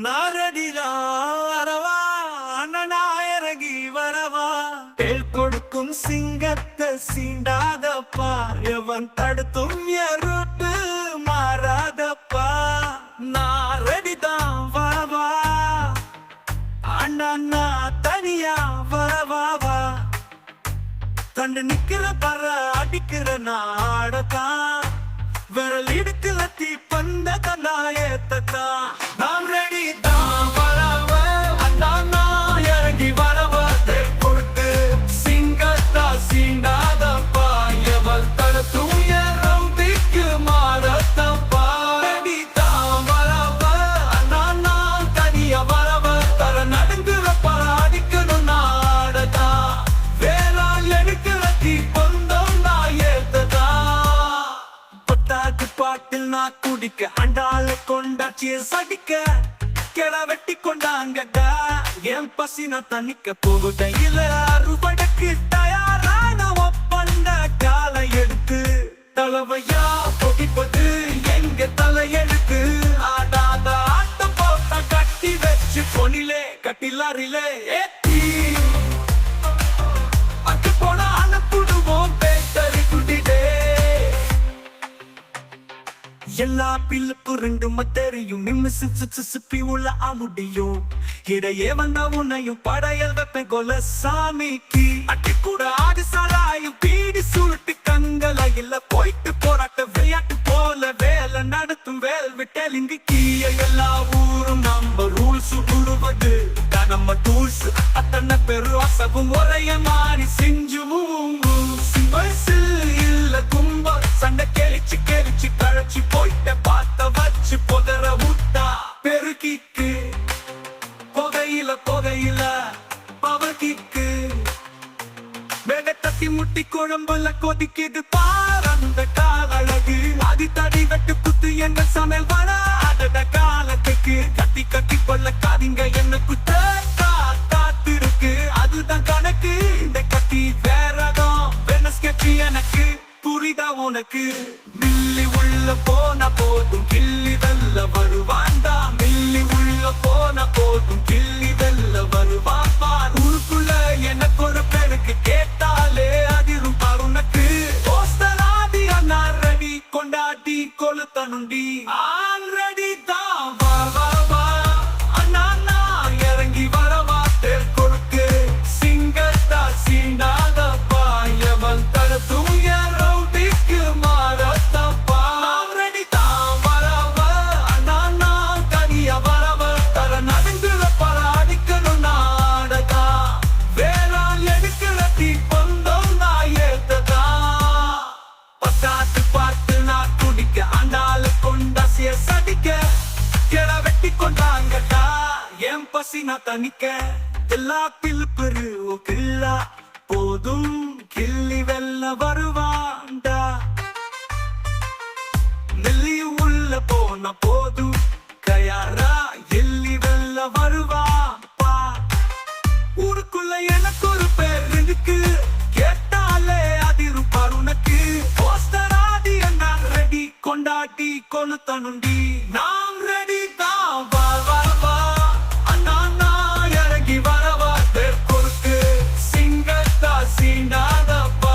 நாரடிதாரவா அண்ணனாயரகி வரவா தேள் கொடுக்கும் சிங்கத்தை சீண்டாதப்பா எவன் தடுத்தும் எருட்டு மாறாதப்பா நாரடிதான் வரவா அண்ணா தனியா வரவாவா கண்டு நிக்கிற பற அடிக்கிற நாடத்தான் விரல் இடுக்குல தீ பந்த கலாயத்தான் நாம் ரெடி தான் வரவ அண்ணா இறங்கி வரவ கொடுத்து சிங்கத்தா சீண்டாதப்பா எவள் தடுத்தும் எறந்திக்கு மாறத்தப்பா ரெடி தான் வரவ அண்ணா தனியா வரவ தர நடுங்குற பற அடிக்கணும் நாடதா வேளாள் எடுக்கிற தீ பந்தம் நாயத்ததா பாட்டில் நான் குடிக்க அண்டால கொண்டாச்சிய சடிக்க கெட வெட்டி கொண்டாங்கடா என் பசி நான் தண்ணிக்க போகுதையில அறுபடக்கு தயாரான ஒப்பந்த காலை எடுத்து தலைவையா பொடிப்பது எங்க தலையெடுத்து ஆடாத ஆட்டம் போட்ட கட்டி வச்சு பொனிலே கட்டிலாரிலே ஏத்தி அக்கு போன அனுப்புடுவோம் பேட்டரி குட்டிடே எல்லா பிள்ளைப்பு ரெண்டு தெரியும் நிமிசு சுப்பி உள்ள முடியும் இடையே வந்த உன்னையும் படையல் வைப்பேன் கொல சாமிக்கு அட்டி கூட ஆடு சாராயும் பீடி சுருட்டு கங்கல இல்ல போயிட்டு போராட்ட விளையாட்டு போல வேலை நடத்தும் வேல் விட்டலிங்கு கீழ எல்லா ஊரும் நம்ம ரூல்ஸ் உருவது நம்ம டூல்ஸ் அத்தனை பெரு அசவும் ஒரைய மாறி செஞ்சுவும் இல்ல கும்ப சண்டை கேளிச்சு கழிச்சு போயிட்ட பார்த்த வச்சு பொதற விட்டா பெருக்கிக்கு புகையில பவகிக்கு வேக தட்டி முட்டி குழம்புல கொதிக்குது பாரந்த கால அழகு அதி தடி வெட்டு குத்து எங்க சமையல் வர அதட காலத்துக்கு கட்டி கொள்ள காதிங்க என்ன குத்த காத்திருக்கு அதுதான் கணக்கு இந்த கட்டி வேறதான் வெனஸ்கெட்சி எனக்கு புரிதா உனக்கு மில்லி உள்ள போன போதும் கிள்ளி வெல்ல வருவான்டா மில்லி உள்ள போன போதும் கிள்ளி வெல்ல வருவான் பார் உருக்குள்ள எனக்கு ஒரு பெருக்கு கேட்டாலே அதிரும் பார் உனக்கு போஸ்டராதி அண்ணா ரெடி கொண்டாடி கொளுத்தனுண்டி ஆல்ரெடி தான் வா அண்ணா இறங்கி வரவா தேர் கொடுக்கு சிங்கத்தா சீண்டாதப்பா எவன் தடுத்தும் பசி நான் தனிக்க எல்லா பில்பெரு கில்லா போதும் கிள்ளி வெல்ல வருவான்டா நெல்லி உள்ள போன போதும் கயாரா எல்லி வெல்ல வருவாப்பா ஊருக்குள்ள எனக்கு ஒரு பேர் இருக்கு கேட்டாலே அதிருப்பார் உனக்கு போஸ்டராதி என்ன ரெடி கொண்டாடி கொளுத்தனுண்டி நாம் ரெடி தான் வா வரவா தேர் கொடுக்கு சிங்கத்தா சீண்டாதப்பா